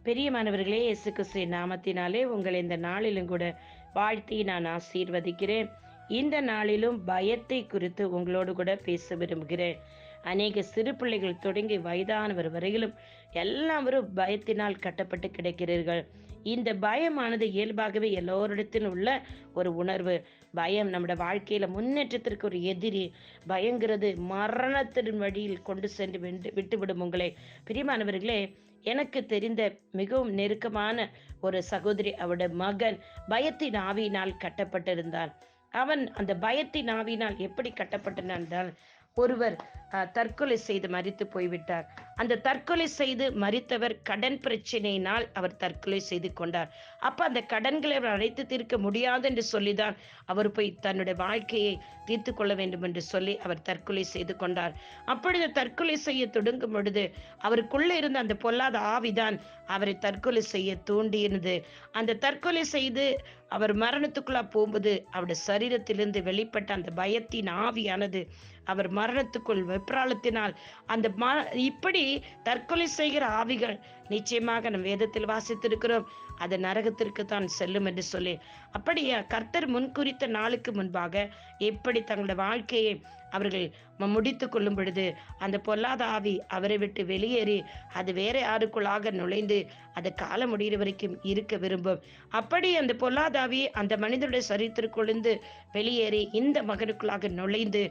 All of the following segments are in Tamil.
பிரியமானவர்களே, இயேசு கிறிஸ்துவின் நாமத்தினாலே உங்களை இந்த நாளிலும் கூட வாழ்த்தி நான் ஆசீர்வதிக்கிறேன். இந்த நாளிலும் பயத்தை குறித்து உங்களோடு கூட பேச விரும்புகிறேன். அநேக சிறு பிள்ளைகள் தொடங்கி வயதானவர் வரையிலும் எல்லாரும் பயத்தினால் கட்டப்பட்டு கிடக்கிறீர்கள். இந்த பயமானது இயல்பாகவே எல்லோரிடத்திலும் உள்ள ஒரு உணர்வு. பயம் நம்முடைய வாழ்க்கையில முன்னேற்றத்திற்கு ஒரு எதிரி. பயங்கிறது மரணத்தின் வழியில் கொண்டு சென்று விட்டுவிடும் உங்களை. பிரியமானவர்களே, எனக்கு தெரிந்த மிகவும் நெருக்கமான ஒரு சகோதரி, அவருடைய மகன் பயத்தின் ஆவியினால் கட்டப்பட்டிருந்தான். அவன் அந்த பயத்தின் ஆவியினால் எப்படி கட்டப்பட்டான் என்றால், ஒருவர் தற்கொலை செய்து மரித்து போய்விட்டார். அந்த தற்கொலை செய்து மரித்தவர் கடன் பிரச்சனையினால் அவர் தற்கொலை செய்து கொண்டார். அப்ப அந்த கடன்களை அவர் அழைத்து தீர்க்க முடியாது என்று சொல்லிதான் அவர் போய் தன்னுடைய வாழ்க்கையை தீர்த்து கொள்ள வேண்டும் என்று சொல்லி அவர் தற்கொலை செய்து கொண்டார். அப்பொழுது தற்கொலை செய்ய தொடங்கும் பொழுது அவருக்குள்ள இருந்த அந்த பொல்லாத ஆவிதான் அவரை தற்கொலை செய்ய தூண்டியிருந்தது. அந்த தற்கொலை செய்து அவர் மரணத்துக்குள்ளா போகும்போது அவருடைய சரீரத்திலிருந்து வெளிப்பட்ட அந்த பயத்தின் ஆவியானது அவர் மரணத்துக்குள் வெப்ராளத்தினால் அந்த இப்படி தற்கொலை செய்கிற ஆவிகள் நிச்சயமாக நம் வேதத்தில் வாசித்திருக்கிறோம், அது நரகத்திற்கு தான் செல்லும் என்று சொல்லி. அப்படியே கர்த்தர் முன்குறித்த நாளுக்கு முன்பாக எப்படி தங்களுடைய வாழ்க்கையை அவர்கள் முடித்து கொள்ளும் பொழுது அந்த பொல்லாத ஆவி அவரை விட்டு வெளியேறி அது வேற யாருக்குள்ளாக நுழைந்து அது காலம் முடிகிற வரைக்கும் இருக்க விரும்பும். அப்படி அந்த பொல்லாத ஆவி அந்த மனிதனுடைய சரீரத்திற்குள்ளிருந்து வெளியேறி இந்த மகனுக்குள்ளாக நுழைந்து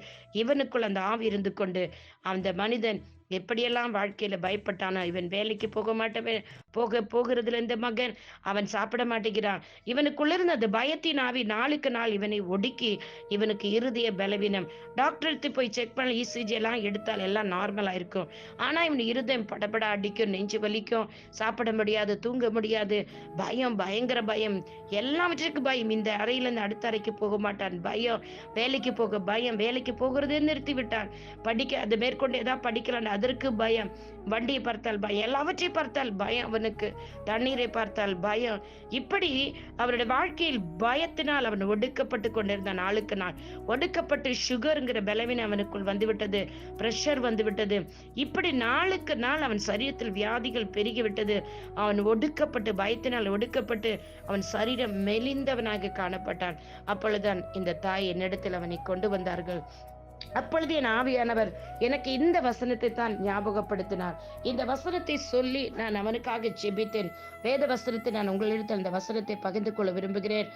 இவனுக்குள் அந்த ஆவி இருந்து கொண்டு அந்த மனிதன் எப்படியெல்லாம் வாழ்க்கையில பயப்பட்டானா. இவன் வேலைக்கு போகிறதுல இந்த மகன் அவன் சாப்பிட மாட்டேங்கிறான். இவனுக்குள்ள இருந்த அந்த பயத்தின் ஆவி நாளுக்கு நாள் இவனை ஒடுக்கி இவனுக்கு இருதய பலவீனம். டாக்டருக்கு போய் செக் பண்ண இசிஜி எல்லாம் எடுத்தால் எல்லாம் நார்மலா இருக்கும். ஆனா இவன் இருதயம் படபட அடிக்கும், நெஞ்சு வலிக்கும், சாப்பிட முடியாது, தூங்க முடியாது, பயம், பயங்கர பயம், எல்லாவற்றுக்கும் பயம். இந்த அறையில இருந்து அடுத்த அறைக்கு போக மாட்டான், பயம். வேலைக்கு போக பயம், வேலைக்கு போகிறதே நிறுத்தி விட்டான். படிக்க அது மேற்கொண்டு ஏதாவது படிக்கலாம் அதற்கு பயம், வண்டியை பார்த்தால் பயம், எல்லாவற்றையும் பார்த்தால் பயம், அவனுக்கு தண்ணீரை பார்த்தால் பயம். இப்படி அவருடைய வாழ்க்கையில் பயத்தினால் அவன் ஒடுக்கப்பட்டு கொண்டிருந்தான். நாளுக்கு நாள் ஒடுக்கப்பட்டு சுகர்ங்கிற பலவீனம் அவனுக்குள் வந்துவிட்டது, பிரஷர் வந்துவிட்டது. இப்படி நாளுக்கு நாள் அவன் சரீரத்தில் வியாதிகள் பெருகிவிட்டது. அவன் ஒடுக்கப்பட்டு பயத்தினால் ஒடுக்கப்பட்டு அவன் சரீரம் மெலிந்தவனாக காணப்பட்டான். அப்பொழுதுதான் இந்த தாய் என்னிடத்தில் அவனை கொண்டு வந்தார்கள். அப்பொழுது என் ஆவியானவர் எனக்கு இந்த வசனத்தை தான் ஞாபகப்படுத்தினார். இந்த வசனத்தை சொல்லி நான் அவனுக்காக ஜெபித்தேன். வேத வசனத்தை நான் உங்களிடத்தில் அந்த வசனத்தை பகிர்ந்து கொள்ள விரும்புகிறேன்.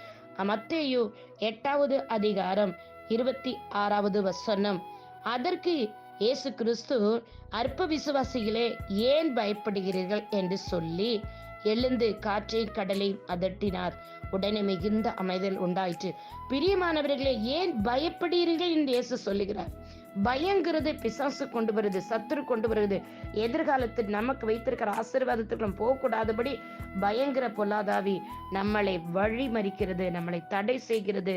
மத்தேயு 8வது அதிகாரம் 26வது வசனம். அதற்கு இயேசு கிறிஸ்து, அற்ப விசுவாசிகளே, ஏன் பயப்படுகிறீர்கள் என்று சொல்லி எழுந்து காற்றையும் கடலையும் அதட்டினார். உடனே மிகுந்த அமைதல் உண்டாயிற்று. பிரியமானவர்களே, ஏன் பயப்படுகிறீர்கள் என்று இயேசு சொல்லுகிறார். பயங்கிறது பிசாசு கொண்டு வருது, சத்துரு கொண்டு வருது. எதிர்காலத்தில் நமக்கு வைத்திருக்கிற ஆசீர்வாதத்துக்கு நம்ம போகக்கூடாதபடி பயங்கர பொல்லாதாவி நம்மளை வழிமறிக்கிறது, நம்மளை தடை செய்கிறது,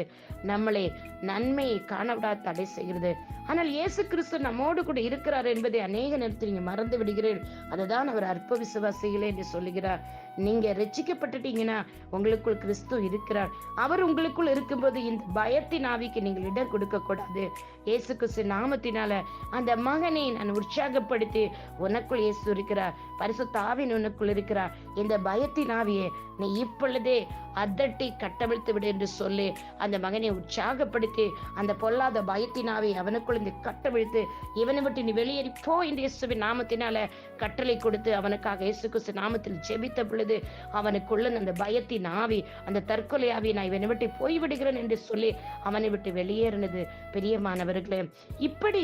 நம்மளை நன்மையை காணவிடாத தடை செய்கிறது. ஆனால் இயேசு கிறிஸ்து நம்மோடு கூட இருக்கிறார் என்பதை அநேக நேரத்தில் நீங்க மறந்து விடுகிறீர்கள். அதுதான் அவர் அற்ப விசுவாசிகளே என்று சொல்லுகிறார். நீங்க ரட்சிக்கப்பட்டுட்டீங்கன்னா உங்களுக்குள் கிறிஸ்து இருக்கிறார். அவர் உங்களுக்குள் இருக்கும்போது இந்த பயத்தின் ஆவிக்கு நீங்கள் இடம் கொடுக்க கூடாது. இயேசு கிறிஸ்து நாமத்தினால அந்த மகனை நான் உற்சாகப்படுத்தி, உனக்குள் இயேசு இருக்கிறார், பரிசுத்த ஆவியின் உனக்குள் இருக்கிறார், இந்த பயத்தின் ஆவியை நீ இப்பொழுதே அதட்டி கட்டவிழ்த்து விடு என்று சொல்லி அந்த மகனை உற்சாகப்படுத்தி அந்த பொல்லாத பயத்தின் ஆவியை அவனுக்குள் இந்த கட்டவிழ்த்து இவனை விட்டு நீ வெளியேறி போ என்று இயேசுவின் நாமத்தினால கட்டளை கொடுத்து அவனுக்காக இயேசு கிறிஸ்து நாமத்தில் ஜெபித்த பொழுது அவனுக்குள்ள அந்த பயத்தின் ஆவி, அந்த தற்கொலை ஆவி, நான் இவனை விட்டு போய்விடுகிறேன் என்று சொல்லி அவனை விட்டு வெளியேறினது. பிரியமானவர்களே, இப்படி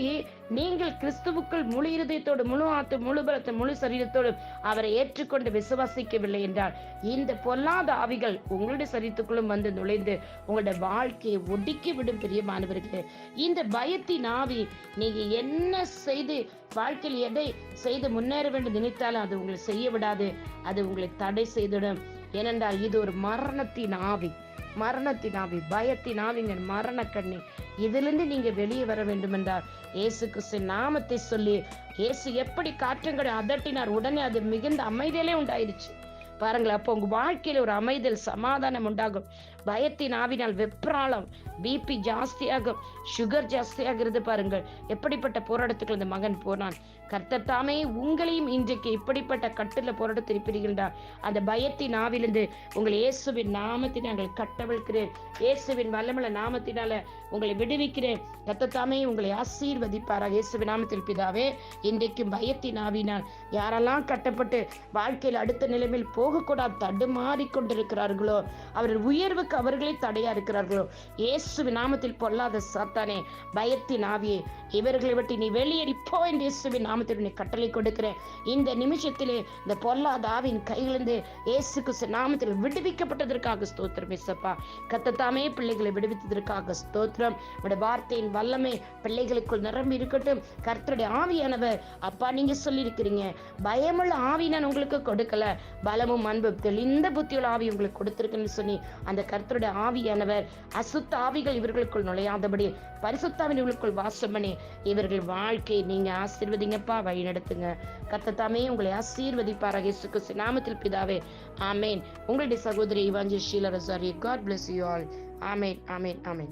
நீங்கள் கிறிஸ்துவுக்குள் முழு இருதயத்தோடு, முழு ஆத்து, முழு பலத்தை, முழு சரீரத்தோடு அவரை ஏற்றுக்கொண்டு விசுவாசிக்கவில்லை என்றால் இந்த பொல்லாத ஆவிகள் உங்களுடைய சரீரத்துக்குள்ளும் வந்து நுழைந்து உங்களுடைய வாழ்க்கையை ஒடுக்கி விடும். பிரியமானவர்களே, இந்த பயத்தின் ஆவி நீங்க என்ன செய்து வாழ்க்கையில் எதை செய்து முன்னேற வேண்டும் நினைத்தாலும் அது உங்களை செய்ய விடாது, அது உங்களை தடை செய்திடும். ஏனென்றால் இது ஒரு மரணத்தின் ஆவி, மரணத்தின் ஆவி, பயத்தின் ஆவிங்க, மரண கண்ணி. இதிலிருந்து நீங்க வெளியே வர வேண்டும் என்றால் இயேசு கிறிஸ்து நாமத்தை சொல்லி, இயேசு எப்படி காற்றங்களை அதட்டினார், உடனே அது மிகுந்த அமைதியிலே உண்டாயிருச்சு. பாருங்களேன், அப்போ உங்க வாழ்க்கையில ஒரு அமைதல், சமாதானம் உண்டாகும். பயத்தின் ஆவினால் வெப்ராளம், பிபி ஜாஸ்தியாகும், சுகர் ஜாஸ்தியாகிறது பாருங்கள். எப்படிப்பட்ட போராட்டத்துக்கு அந்த மகன் போனான். கர்த்தர் தாமே உங்களையும் இன்றைக்கு இப்படிப்பட்ட கட்டுல போராட்டத்தில் இருப்பீர்கள்டா, அந்த பயத்தின் ஆவிலிருந்து உங்களை இயேசுவின் நாமத்தில் நாங்கள் கட்டவிழ்கிறேன். இயேசுவின் வல்லமையுள்ள நாமத்தினால உங்களை விடுவிக்கிறேன். கர்த்தர் தாமே உங்களை ஆசீர்வதிப்பாராக இயேசுவின் நாமத்தில் பிதாவே. இன்றைக்கும் பயத்தின் ஆவினால் யாரெல்லாம் கட்டப்பட்டு வாழ்க்கையில் அடுத்த நிலைமையில் போகக்கூடாது தடுமாறி கொண்டிருக்கிறார்களோ, அவர்கள் உயர்வுக்கு அவர்களே தடையா இருக்கிறார்களோ, இயேசுவின் நாமத்தில் பொல்லாத சாத்தானே, பயத்தின் ஆவியே, இவர்களை விட்டு நீ வெளியேறிப்போ என்று இயேசுவின் நாமத்தில் நீ கட்டளை கொடுக்கிறேன். இந்த நிமிஷத்திலே இந்த பொல்லாத ஆவின் கையிலிருந்து இயேசு கிறிஸ்து நாமத்தில் விடுவிக்கப்பட்டதற்காக ஸ்தோத்திரம் இயேசப்பா. கர்த்தர் பிள்ளைகளை விடுவித்ததற்காக ஸ்தோத்திரம். உடைய வார்த்தையின் வல்லமை பிள்ளைகளுக்குள் நிரம்பி இருக்கட்டும். கர்த்தருடைய ஆவியானவர் அப்பா, நீங்க சொல்லி இருக்கிறீங்க, பயமுள்ள ஆவி நான் உங்களுக்கு கொடுக்கல, பலமும் அன்பும் தெளிந்த புத்தியுள்ள ஆவி உங்களுக்கு கொடுத்திருக்குன்னு சொல்லி, அந்த கர்த்தருடைய ஆவியானவர் அசுத்த ஆவிகள் இவர்களுக்குள் நுழையாதபடி பரிசுத்தாவின் இவர்களுக்குள் வாசம் பண்ணி இவர்கள் வாழ்க்கையை நீங்க ஆசீர்வதிங்கப்பா, வழி நடத்துங்க. கர்த்தர் தாமே உங்களை ஆசீர்வதிப்பாராக இயேசு கிறிஸ்து நாமத்தில் பிதாவே, ஆமேன். உங்களுடைய சகோதரி இவாஞ்சலிஸ்ட் Sheila ரசாரி. God bless you all. Amen, amen, amen.